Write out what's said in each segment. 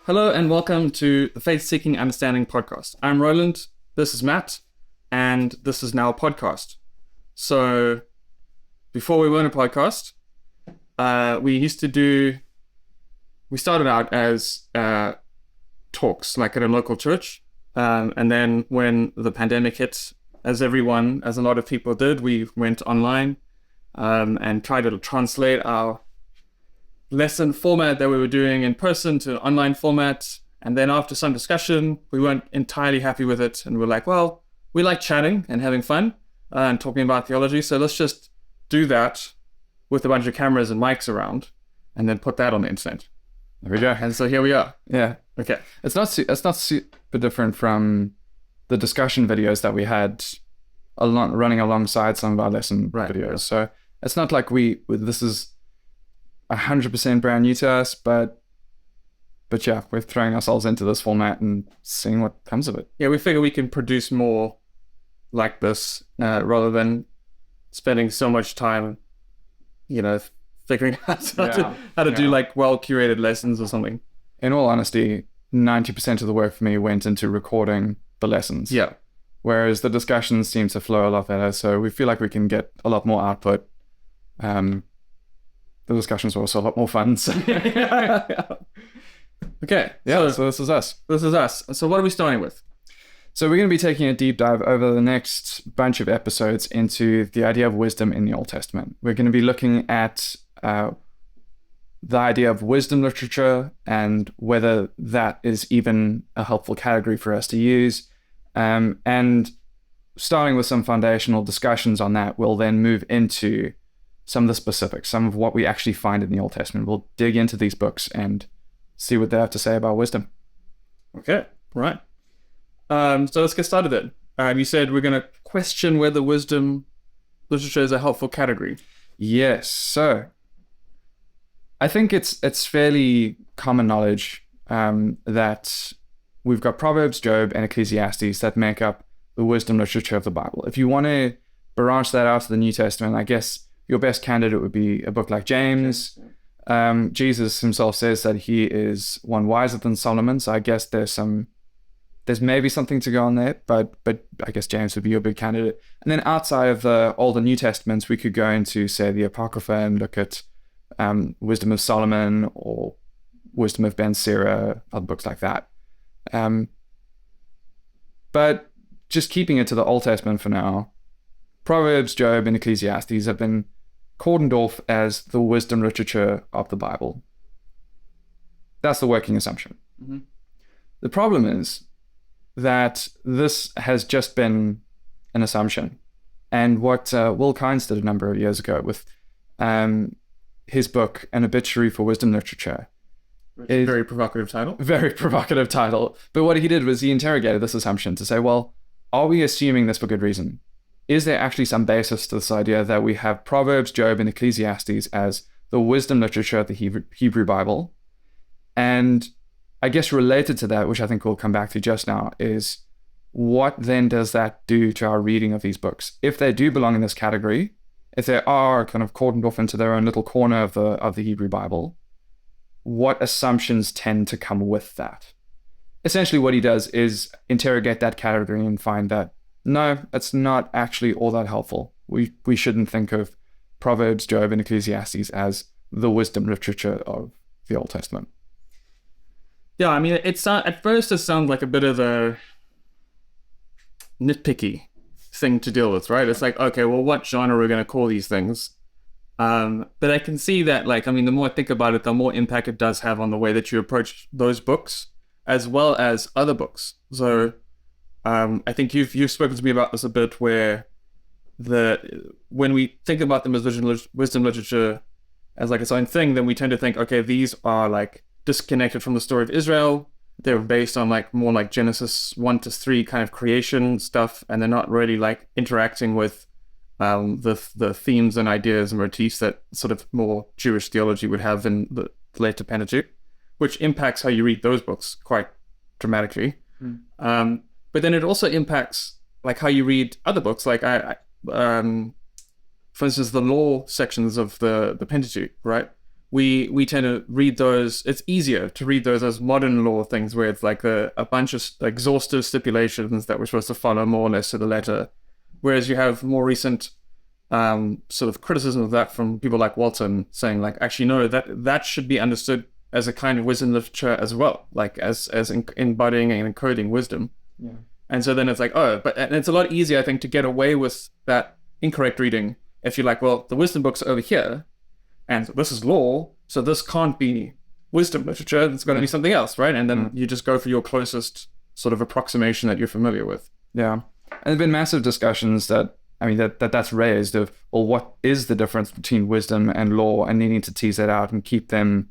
Hello and welcome to the Faith Seeking Understanding podcast. I'm Roland, this is Matt, and this is now a podcast. So before we weren't a podcast, we started out as talks, like at a local church. And then when the pandemic hit, as a lot of people did, we went online and tried to translate our lesson format that we were doing in person to online format. And then after some discussion, we weren't entirely happy with it. And we're like, well, we like chatting and having fun and talking about theology. So let's just do that with a bunch of cameras and mics around and then put that on the internet. There we go. And so here we are. Yeah. Okay. It's not super different from the discussion videos that we had running alongside some of our lesson videos. Right. So it's not like this is 100% brand new to us, but yeah, we're throwing ourselves into this format and seeing what comes of it. Yeah, we figure we can produce more like this rather than spending so much time, figuring out how to do like well-curated lessons or something. In all honesty, 90% of the work for me went into recording the lessons. Yeah. Whereas the discussions seem to flow a lot better, so we feel like we can get a lot more output. The discussions were also a lot more fun. So. Okay. Yeah, so this is us. This is us. So what are we starting with? So we're going to be taking a deep dive over the next bunch of episodes into the idea of wisdom in the Old Testament. We're going to be looking at the idea of wisdom literature and whether that is even a helpful category for us to use. And starting with some foundational discussions on that, we'll then move into some of the specifics, some of what we actually find in the Old Testament. We'll dig into these books and see what they have to say about wisdom. Okay, right. So let's get started then. You said we're going to question whether wisdom literature is a helpful category. Yes, so I think it's fairly common knowledge that we've got Proverbs, Job, and Ecclesiastes that make up the wisdom literature of the Bible. If you want to branch that out to the New Testament, I guess your best candidate would be a book like James. Jesus himself says that he is one wiser than Solomon, so I guess there's maybe something to go on there, but I guess James would be your big candidate. And then outside of the Older New Testaments, we could go into, say, the Apocrypha and look at Wisdom of Solomon or Wisdom of Ben Sira, other books like that. But just keeping it to the Old Testament for now, Proverbs, Job, and Ecclesiastes have been cordoned off as the wisdom literature of the Bible. That's the working assumption. Mm-hmm. The problem is that this has just been an assumption. And what Will Kynes did a number of years ago with his book, An Obituary for Wisdom Literature. Very provocative title. Very provocative title. But what he did was he interrogated this assumption to say, well, are we assuming this for good reason? Is there actually some basis to this idea that we have Proverbs, Job, and Ecclesiastes as the wisdom literature of the Hebrew Bible? And I guess related to that, which I think we'll come back to just now, is what then does that do to our reading of these books? If they do belong in this category, if they are kind of cordoned off into their own little corner of the Hebrew Bible, what assumptions tend to come with that? Essentially what he does is interrogate that category and find that no, it's not actually all that helpful. We shouldn't think of Proverbs, Job, and Ecclesiastes as the wisdom literature of the Old Testament. Yeah, I mean, at first it sounds like a bit of a nitpicky thing to deal with, right? It's like, okay, well, what genre are we going to call these things? But I can see that, the more I think about it, the more impact it does have on the way that you approach those books, as well as other books. So I think you've spoken to me about this a bit, where when we think about them as wisdom literature as like its own thing, then we tend to think, okay, these are like disconnected from the story of Israel. They're based on more like Genesis 1-3 kind of creation stuff, and they're not really like interacting with the themes and ideas and motifs that sort of more Jewish theology would have in the later Pentateuch, which impacts how you read those books quite dramatically. But then it also impacts like how you read other books, like for instance, the law sections of the Pentateuch, right? we tend to read those. It's easier to read those as modern law things, where it's like a bunch of exhaustive stipulations that we're supposed to follow more or less to the letter. Whereas you have more recent sort of criticism of that from people like Walton, saying like, actually no, that should be understood as a kind of wisdom literature as well, like as embodying and encoding wisdom. Yeah. And so then it's like, oh, and it's a lot easier, I think, to get away with that incorrect reading if you're like, well, the wisdom books are over here, and this is law, so this can't be wisdom literature, it's going to be something else, right? And then you just go for your closest sort of approximation that you're familiar with. Yeah. And there have been massive discussions that's raised of, well, what is the difference between wisdom and law, and needing to tease that out and keep them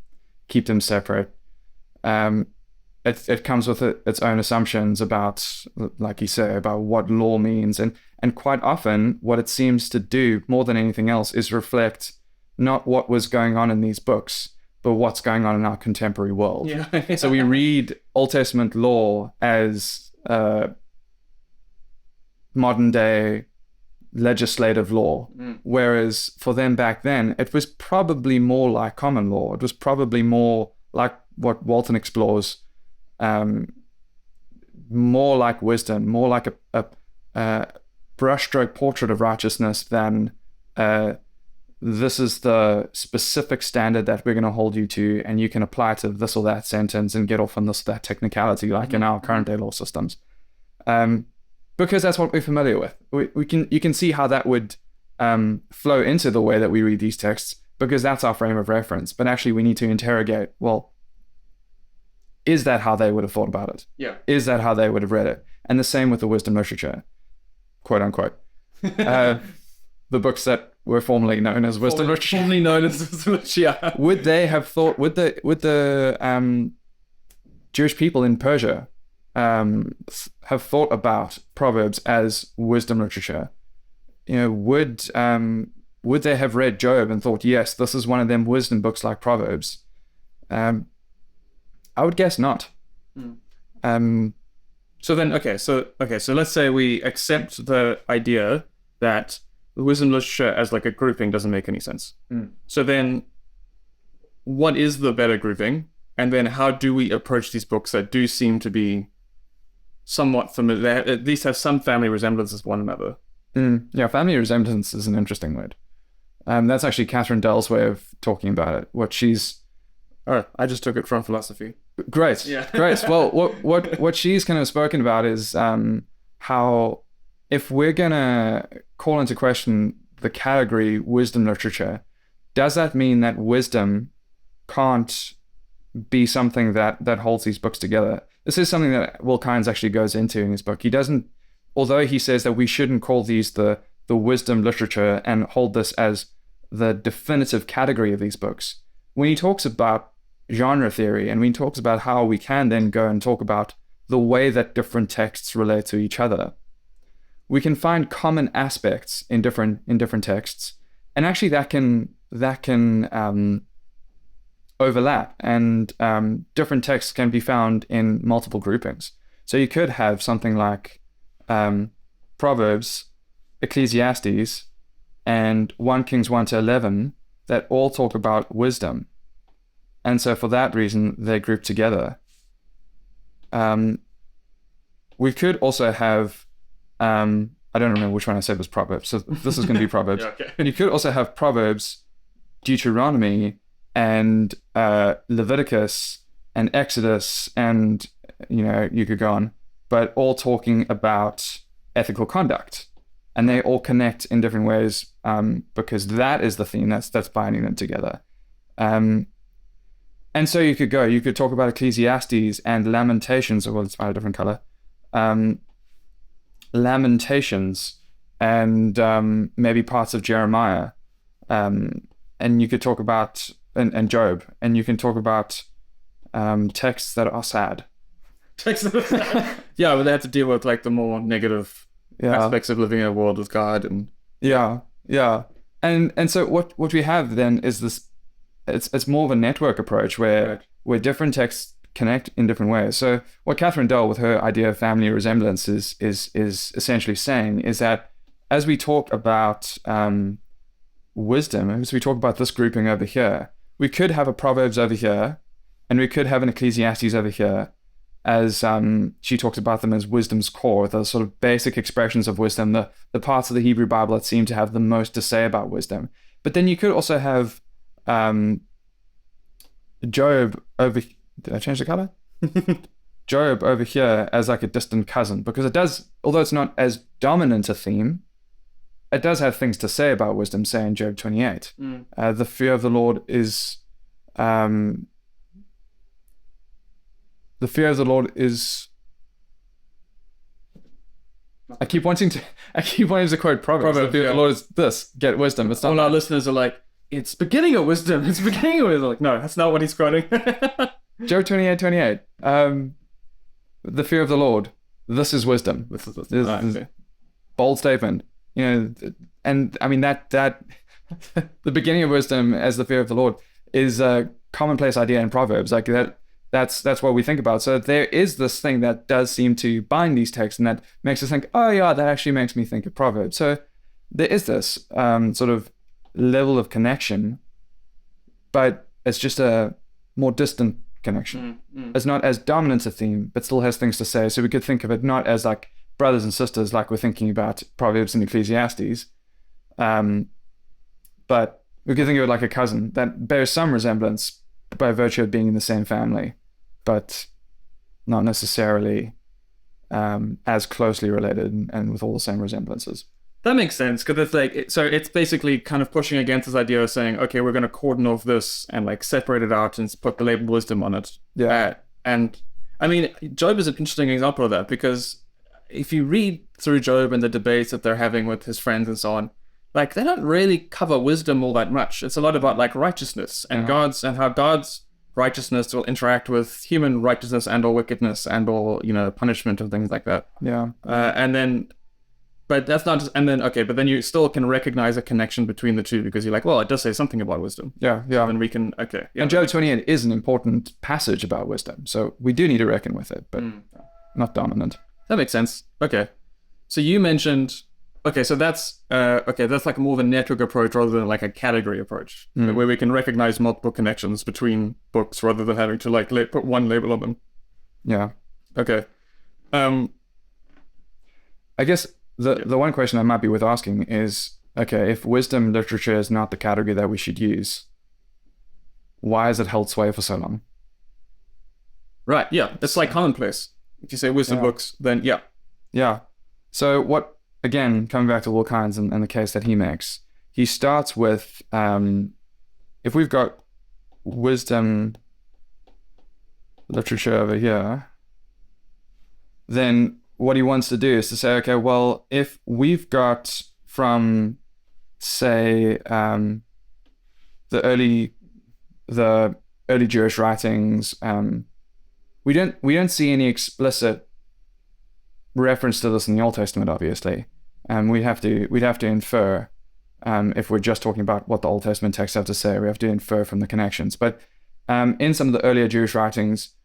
separate. It comes with its own assumptions about, like you say, about what law means, and quite often what it seems to do more than anything else is reflect not what was going on in these books, but what's going on in our contemporary world. Yeah. So we read Old Testament law as modern day legislative law, whereas for them back then, it was probably more like common law. It was probably more like what Walton explores, more like wisdom, more like a brushstroke portrait of righteousness than this is the specific standard that we're going to hold you to, and you can apply it to this or that sentence and get off on this or that technicality, like in our current day law systems. Because that's what we're familiar with. You can see how that would flow into the way that we read these texts, because that's our frame of reference. But actually, we need to interrogate, well, is that how they would have thought about it? Yeah. Is that how they would have read it? And the same with the wisdom literature, quote unquote. The books that were formerly known as wisdom literature. Formerly known as wisdom literature, yeah. Would they have thought, would the Jewish people in Persia have thought about Proverbs as wisdom literature? Would they have read Job and thought, yes, this is one of them wisdom books like Proverbs? I would guess not. So let's say we accept the idea that the wisdom literature as like a grouping doesn't make any sense. So then what is the better grouping? And then how do we approach these books that do seem to be somewhat familiar, at least have some family resemblances with one another? Yeah, family resemblance is an interesting word. That's actually Katharine Dell's way of talking about it. I just took it from philosophy. Great. Yeah. Great. Well, what she's kind of spoken about is how if we're going to call into question the category wisdom literature, does that mean that wisdom can't be something that holds these books together? This is something that Will Kynes actually goes into in his book. He doesn't, although he says that we shouldn't call these the wisdom literature and hold this as the definitive category of these books, when he talks about genre theory, and when he talks about how we can then go and talk about the way that different texts relate to each other, we can find common aspects in different texts, and actually that can overlap, and different texts can be found in multiple groupings. So you could have something like Proverbs, Ecclesiastes, and 1 Kings 1 to 11 that all talk about wisdom. And so for that reason, they're grouped together. We could also have, I don't remember which one I said was Proverbs, so this is going to be Proverbs. Yeah, okay. And you could also have Proverbs, Deuteronomy, and Leviticus, and Exodus, and, you could go on, but all talking about ethical conduct. And they all connect in different ways because that is the theme that's binding them together. And so you could talk about Ecclesiastes and Lamentations, well, it's by a different color. Lamentations and maybe parts of Jeremiah. And you could talk about, and Job, and you can talk about texts that are sad. Yeah, but they have to deal with like the more negative aspects of living in a world with God. And yeah. And so what we have then is this, it's more of a network approach where different texts connect in different ways. So what Katharine Dell, with her idea of family resemblance, is essentially saying is that as we talk about wisdom, as we talk about this grouping over here, we could have a Proverbs over here, and we could have an Ecclesiastes over here, as she talks about them as wisdom's core, the sort of basic expressions of wisdom, the parts of the Hebrew Bible that seem to have the most to say about wisdom. But then you could also have Job over... Did I change the color? Job over here as like a distant cousin, because it does, although it's not as dominant a theme, it does have things to say about wisdom, say in Job 28. The fear of the Lord is... the fear of the Lord is... I keep wanting to quote Proverbs. The fear of the Lord is this, get wisdom. It's not all our listeners are like, it's beginning of wisdom. It's beginning of wisdom. Like, no, that's not what he's quoting. Job 28:28. The fear of the Lord, this is wisdom. This is bold statement. You know, and I mean that the beginning of wisdom as the fear of the Lord is a commonplace idea in Proverbs. Like that's what we think about. So there is this thing that does seem to bind these texts, and that makes us think, oh yeah, that actually makes me think of Proverbs. So there is this sort of level of connection, but it's just a more distant connection. It's not as dominant a theme, but still has things to say. So we could think of it not as like brothers and sisters, like we're thinking about Proverbs and Ecclesiastes, but we could think of it like a cousin that bears some resemblance by virtue of being in the same family, but not necessarily as closely related and with all the same resemblances. That makes sense, because it's like, so it's basically kind of pushing against this idea of saying, okay, we're going to cordon off this and like separate it out and put the label wisdom on it. Yeah. And I mean, Job is an interesting example of that, because if you read through Job and the debates that they're having with his friends and so on, like they don't really cover wisdom all that much. It's a lot about like righteousness and how God's righteousness will interact with human righteousness and or wickedness and or, you know, punishment and things like that. Yeah. But that's not just, and then, okay, but then you still can recognize a connection between the two, because you're like, well, it does say something about wisdom. Yeah. And we can, okay. Yeah. And Job 28 is an important passage about wisdom. So we do need to reckon with it, but not dominant. That makes sense. Okay. So you mentioned, okay, so that's like more of a network approach rather than like a category approach, where we can recognize multiple connections between books rather than having to like put one label on them. Yeah. Okay. I guess the one question I might be worth asking is, okay, if wisdom literature is not the category that we should use, why has it held sway for so long? Right, yeah. It's like commonplace. If you say wisdom books, then yeah. Yeah. So what, again, coming back to Will Kynes and the case that he makes, he starts with, if we've got wisdom literature over here, then what he wants to do is to say, okay, well, if we've got from, say, the early Jewish writings, we don't see any explicit reference to this in the Old Testament, obviously. We'd have to infer, if we're just talking about what the Old Testament texts have to say, we have to infer from the connections. But in some of the earlier Jewish writings,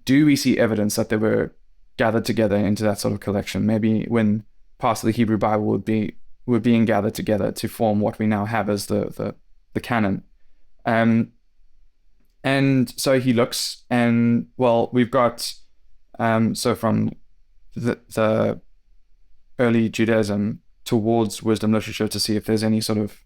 do we see evidence that they were gathered together into that sort of collection? Maybe when parts of the Hebrew Bible were being gathered together to form what we now have as the canon. And so he looks, and well, we've got so from the early Judaism towards wisdom literature to see if there's any sort of,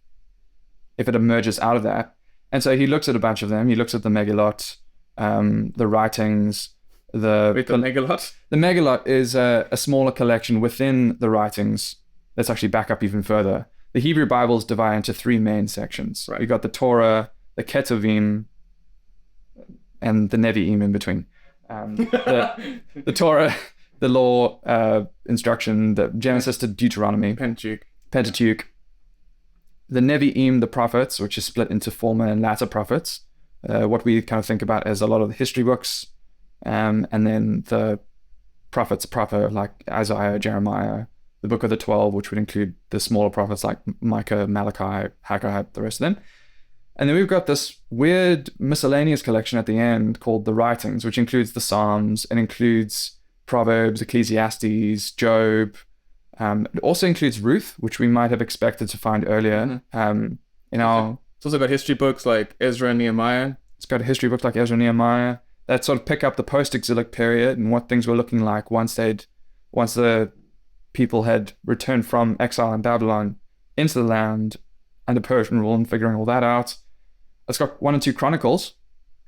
if it emerges out of that. And so he looks at a bunch of them. He looks at the Megillot, the writings. The Megillot? The Megillot is a smaller collection within the writings. Let's actually back up even further. The Hebrew Bibles divide into three main sections. Right. You've got the Torah, the Ketuvim, and the Nevi'im in between. The Torah, the law, instruction, the Genesis to Deuteronomy. Pentateuch. The Nevi'im, the prophets, which is split into former and latter prophets. What we kind of think about as a lot of the history books. And then the prophets proper, like Isaiah, Jeremiah, the Book of the 12, which would include the smaller prophets like Micah, Malachi, Haggai, the rest of them. And then we've got this weird miscellaneous collection at the end called the Writings, which includes the Psalms, and includes Proverbs, Ecclesiastes, Job. It also includes Ruth, which we might have expected to find earlier in our It's also got history books like Ezra and Nehemiah. It's got a history book like Ezra and Nehemiah that sort of pick up the post-exilic period and what things were looking like once the people had returned from exile in Babylon into the land under Persian rule and figuring all that out. It's got 1 and 2 Chronicles,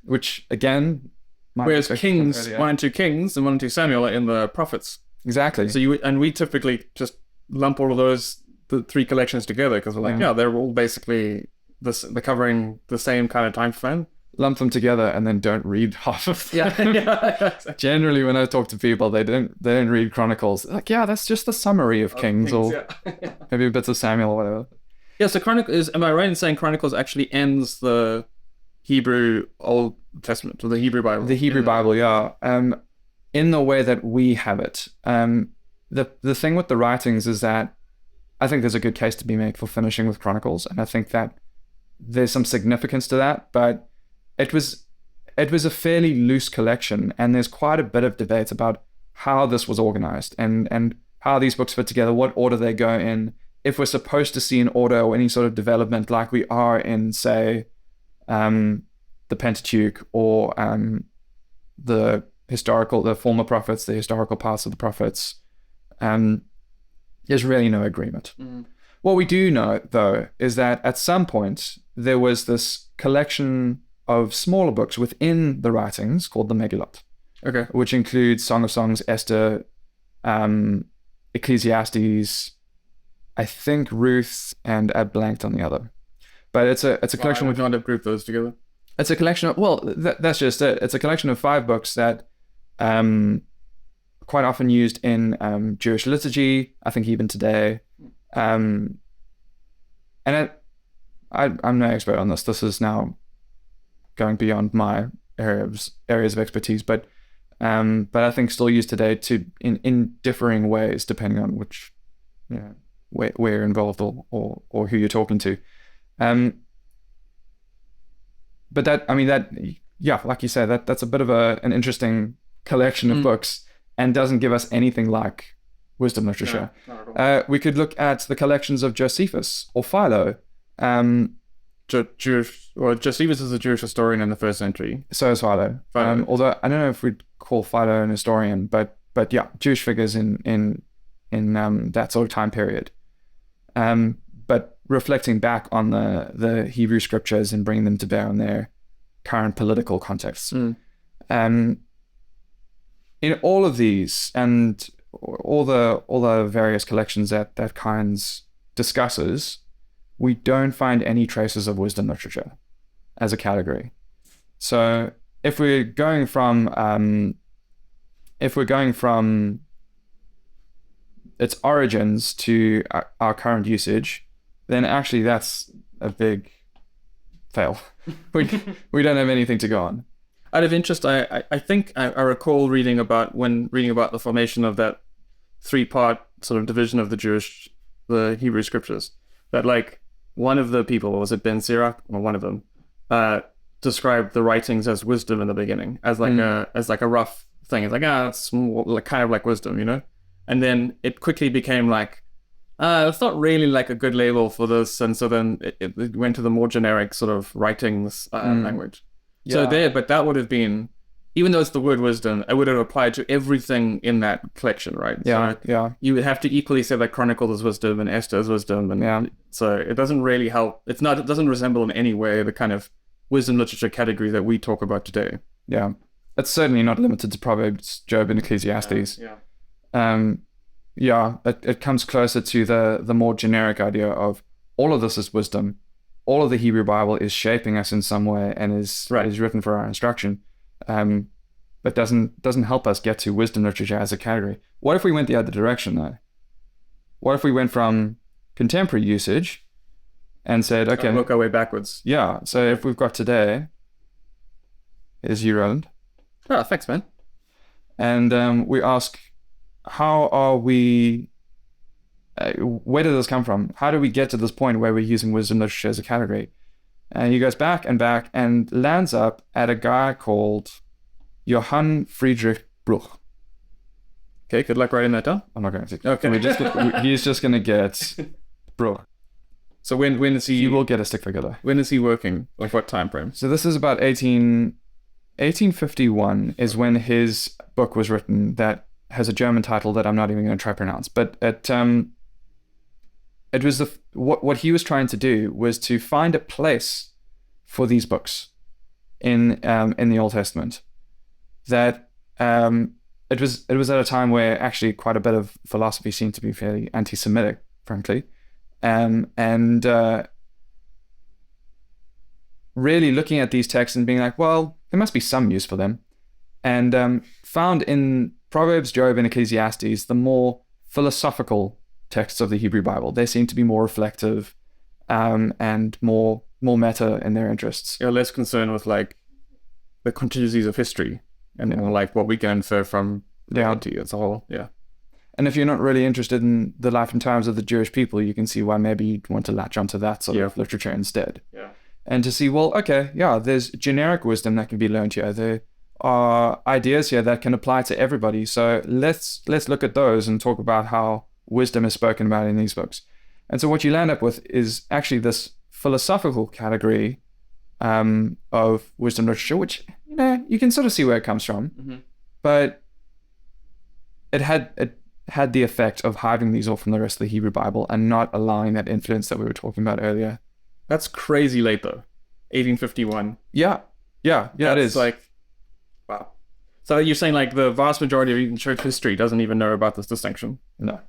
which again, whereas Kings, 1 and 2 Kings and 1 and 2 Samuel are in the prophets. Exactly. So we typically just lump all of the 3 collections together because we're like, they're all basically they're covering the same kind of time span. Lump them together and then don't read half of them. Exactly. Generally, when I talk to people, they don't read Chronicles. They're like, that's just the summary of Kings or maybe bits of Samuel or whatever. Yeah, so Chronicles, am I right in saying Chronicles actually ends the Hebrew Old Testament or the Hebrew Bible? The Hebrew Bible, yeah. In the way that we have it. The thing with the writings is that I think there's a good case to be made for finishing with Chronicles, and I think that there's some significance to that, but it was a fairly loose collection, and there's quite a bit of debate about how this was organized and how these books fit together, what order they go in, if we're supposed to see an order or any sort of development like we are in, say, the Pentateuch or the former prophets, the historical parts of the prophets. There's really no agreement. What we do know, though, is that at some point there was this collection of smaller books within the writings called the Megillot, which includes Song of Songs, Esther, Ecclesiastes, I think Ruth, and I blanked on the other. But it's a collection. We can't have grouped those together. It's a collection of, that's just it. It's a collection of 5 books that quite often used in Jewish liturgy, I think even today. And I'm no expert on this. This is now going beyond my areas of expertise, but I think still used today in differing ways depending on which, where you're involved or who you're talking to. But like you say, that's a bit of an interesting collection of books and doesn't give us anything like wisdom literature. No, not at all. We could look at the collections of Josephus or Philo. Josephus is a Jewish historian in the 1st century. So is Philo. Although I don't know if we'd call Philo an historian, but yeah, Jewish figures in that sort of time period. But reflecting back on the Hebrew scriptures and bringing them to bear on their current political contexts. In all of these and all the various collections that Kynes discusses, we don't find any traces of wisdom literature as a category. So if we're going from its origins to our current usage, then actually that's a big fail. We don't have anything to go on. Out of interest, I think I recall reading about the formation of that 3-part sort of division of the Hebrew scriptures, that like one of the people, was it Ben Sirach, or one of them, described the writings as wisdom in the beginning, as like a rough thing. It's like, it's more, kind of like wisdom, And then it quickly became like, it's not really like a good label for this, and so then it went to the more generic sort of writings language. Yeah. So but that would have been, even though it's the word wisdom, it would have applied to everything in that collection, right? Yeah, so you would have to equally say that Chronicles is wisdom and Esther is wisdom, and so it doesn't really help. It doesn't resemble in any way the kind of wisdom literature category that we talk about today. Yeah, it's certainly not limited to Proverbs, Job, and Ecclesiastes. It comes closer to the more generic idea of all of this is wisdom. All of the Hebrew Bible is shaping us in some way and is written for our instruction. But doesn't help us get to wisdom literature as a category. What if we went the other direction though? What if we went from contemporary usage and said, okay, work our way backwards? Yeah. So if we've got today, is you, Roland? Oh, thanks, man. And we ask, how are we? Where did this come from? How do we get to this point where we're using wisdom literature as a category? And he goes back and lands up at a guy called Johann Friedrich Bruch. Okay, good luck writing that down. I'm not going to. Okay. He's just going to get Bruch. So when is he? You will get a stick figure though. When is he working? Like what time frame? So this is about 1851 is when his book was written that has a German title that I'm not even going to try to pronounce. But it was what he was trying to do was to find a place for these books in the Old Testament. That it was at a time where actually quite a bit of philosophy seemed to be fairly anti-Semitic, frankly, and really looking at these texts and being like, well, there must be some use for them, and found in Proverbs, Job, and Ecclesiastes the more philosophical texts of the Hebrew Bible. They seem to be more reflective and more meta in their interests. You're less concerned with like the contingencies of history and more like what we can infer from reality as a whole. Yeah. And if you're not really interested in the life and times of the Jewish people, you can see why maybe you'd want to latch onto that sort of literature instead. Yeah. And to see, well, okay, yeah, there's generic wisdom that can be learned here. There are ideas here that can apply to everybody. So let's look at those and talk about how wisdom is spoken about in these books. And so what you land up with is actually this philosophical category of wisdom literature, which, you can sort of see where it comes from. Mm-hmm. But it had the effect of hiding these off from the rest of the Hebrew Bible and not allowing that influence that we were talking about earlier. That's crazy late though. 1851. Yeah, it is. Like, wow. So you're saying like the vast majority of even church history doesn't even know about this distinction? No.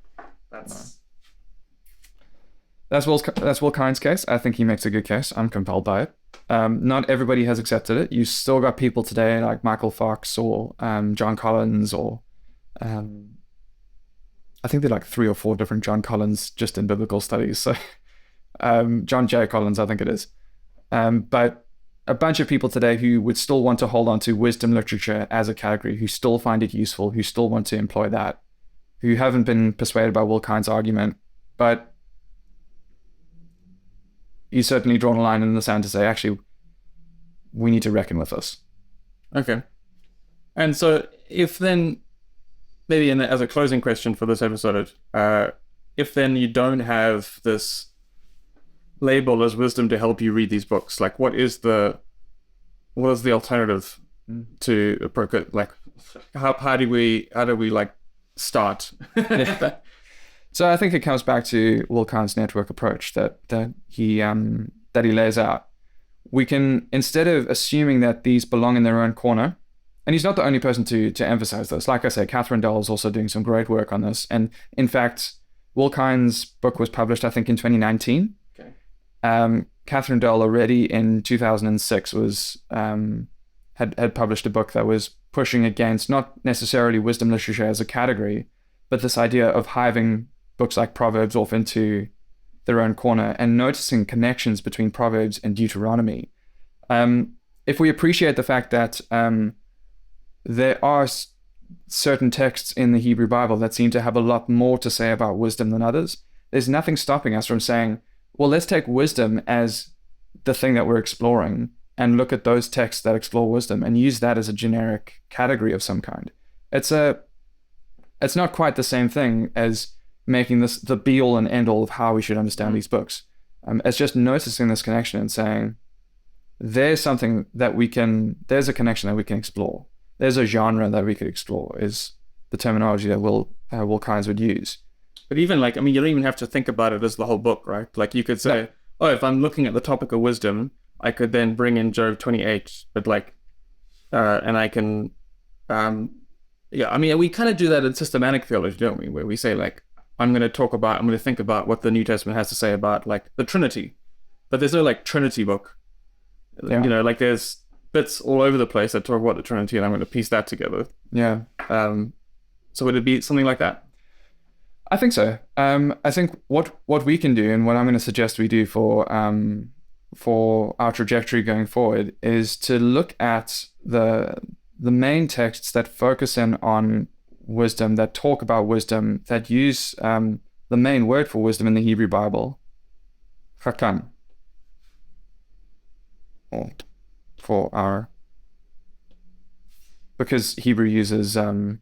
That's Will Kynes' case. I think he makes a good case. I'm compelled by it. Not everybody has accepted it. You still got people today like Michael Fox or John Collins or I think there are like 3 or 4 different John Collins just in biblical studies. So John J. Collins, I think it is. But a bunch of people today who would still want to hold on to wisdom literature as a category, who still find it useful, who still want to employ that, who haven't been persuaded by Will Kynes' argument, but he's certainly drawn a line in the sand to say, actually, we need to reckon with this. Okay. And so if then, maybe as a closing question for this episode, if then you don't have this label as wisdom to help you read these books, like what is the alternative to approach it? Like how do we like start? So I think it comes back to Will Kynes' network approach that he lays out. We can, instead of assuming that these belong in their own corner, and he's not the only person to emphasize this. Like I say, Katharine Dell is also doing some great work on this. And in fact, Will Kynes' book was published, I think, in 2019. Okay. Katharine Dell already in 2006 was had published a book that was pushing against not necessarily wisdom literature as a category, but this idea of hiving books like Proverbs off into their own corner and noticing connections between Proverbs and Deuteronomy. If we appreciate the fact that there are certain texts in the Hebrew Bible that seem to have a lot more to say about wisdom than others, there's nothing stopping us from saying, well, let's take wisdom as the thing that we're exploring and look at those texts that explore wisdom and use that as a generic category of some kind. It's not quite the same thing as making this the be-all and end-all of how we should understand these books. It's just noticing this connection and saying, there's a connection that we can explore. There's a genre that we could explore, is the terminology that Will Kynes would use. But even you don't even have to think about it as the whole book, right? Like you could say, if I'm looking at the topic of wisdom, I could then bring in Job 28, but and I can, we kind of do that in systematic theology, don't we? Where we say I'm going to think about what the New Testament has to say about the Trinity, but there's no Trinity book. Yeah. There's bits all over the place that talk about the Trinity, and I'm going to piece that together. Yeah. So would it be something like that? I think so. I think what we can do, and what I'm going to suggest we do for our trajectory going forward, is to look at the main texts that focus in on wisdom, that talk about wisdom, that use the main word for wisdom in the Hebrew Bible, chakan, because Hebrew uses only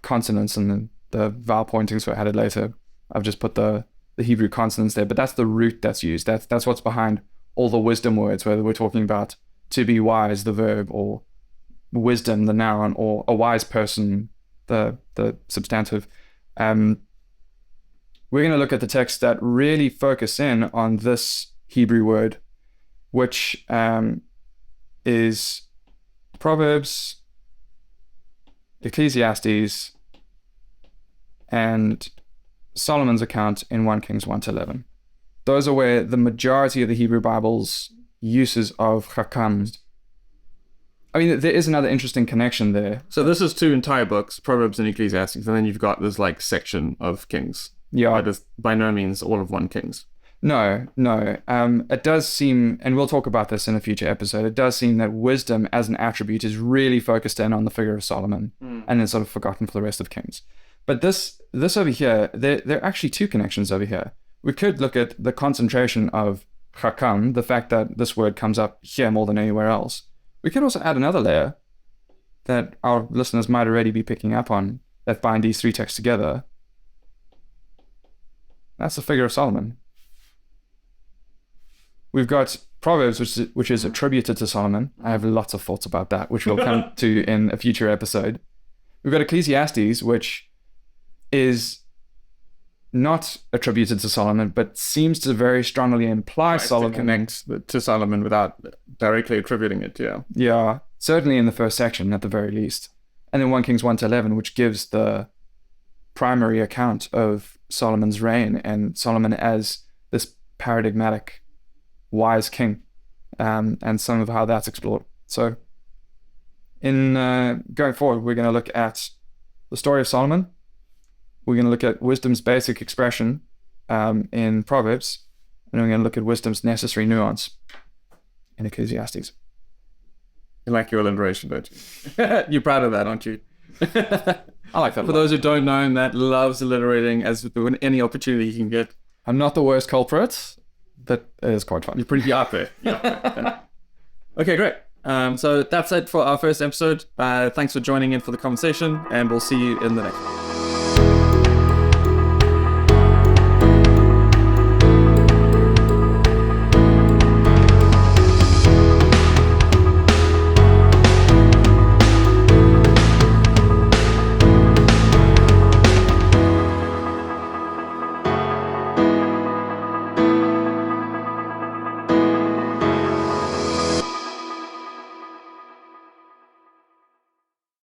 consonants and the vowel pointings were added later. I've just put the the Hebrew consonants there, but that's the root that's used. That's what's behind all the wisdom words, whether we're talking about to be wise, the verb, or wisdom, the noun, or a wise person, the substantive. We're going to look at the texts that really focus in on this Hebrew word, which is Proverbs, Ecclesiastes, and Solomon's account in 1 Kings 1-11. Those are where the majority of the Hebrew Bible's uses of chakam. I mean, there is another interesting connection there. So this is 2 entire books, Proverbs and Ecclesiastes, and then you've got this like section of Kings. Yeah. But it's by no means all of 1 Kings. No. It does seem, and we'll talk about this in a future episode, it does seem that wisdom as an attribute is really focused in on the figure of Solomon and then sort of forgotten for the rest of Kings. But this over here, there are actually 2 connections over here. We could look at the concentration of chakam, the fact that this word comes up here more than anywhere else. We could also add another layer that our listeners might already be picking up on that bind these 3 texts together. That's the figure of Solomon. We've got Proverbs, which is attributed to Solomon. I have lots of thoughts about that, which we'll come to in a future episode. We've got Ecclesiastes, which is not attributed to Solomon, but seems to very strongly imply Solomon. To connect to Solomon without directly attributing it, yeah. Yeah, certainly in the first section at the very least. And then 1 Kings 1-11, which gives the primary account of Solomon's reign and Solomon as this paradigmatic wise king, and some of how that's explored. So in going forward, we're going to look at the story of Solomon. We're going to look at wisdom's basic expression in Proverbs, and we're going to look at wisdom's necessary nuance in Ecclesiastes. You like your alliteration, don't you? You're proud of that, aren't you? I like that. For those who don't know, Matt loves alliterating as with any opportunity he can get. I'm not the worst culprit, but it is quite fun. You're pretty out there. Yeah. Okay, great. So that's it for our first episode. Thanks for joining in for the conversation, and we'll see you in the next one.